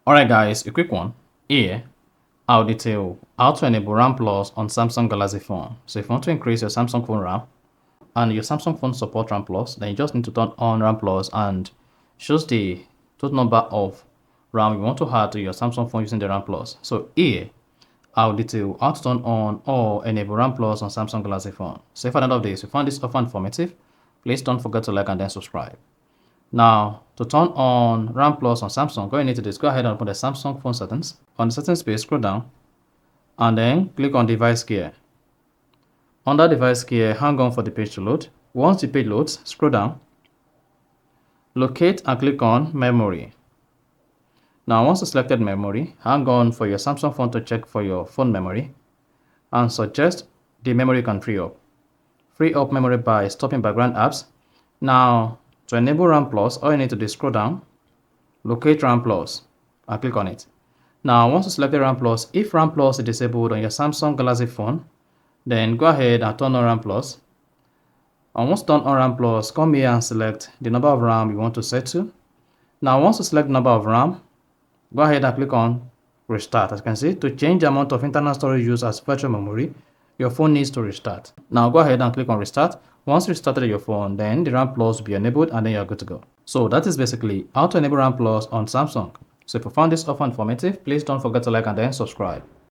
Alright guys, a quick one. Here, I'll detail how to enable RAM Plus on Samsung Galaxy phone. So if you want to increase your Samsung phone RAM and your Samsung phone support RAM Plus, then you just need to turn on RAM Plus and shows the total number of RAM you want to add to your Samsung phone using the RAM Plus. So here, I'll detail how to turn on or enable RAM Plus on Samsung Galaxy phone. So if at the end of this you find this offer informative, please don't forget to like and then subscribe. Now, to turn on RAM Plus on Samsung, all you need to do is go ahead and open the Samsung phone settings. On the settings page, scroll down and then click on device gear. Under device gear, hang on for the page to load. Once the page loads, scroll down, locate and click on memory. Now, once you selected memory, hang on for your Samsung phone to check for your phone memory and suggest the memory you can free up. Free up memory by stopping background apps. Now, to enable RAM Plus, all you need to do is scroll down, locate RAM Plus, and click on it. Now, once you select the RAM Plus, if RAM Plus is disabled on your Samsung Galaxy phone, then go ahead and turn on RAM Plus. And once turn on RAM Plus, come here and select the number of RAM you want to set to. Now, once you select the number of RAM, go ahead and click on Restart. As you can see, to change the amount of internal storage used as virtual memory, your phone needs to restart. Now, go ahead and click on Restart. Once you restarted your phone, then the RAM Plus will be enabled and then you're good to go. So that is basically how to enable RAM Plus on Samsung. So if you found this offer informative, please don't forget to like and then subscribe.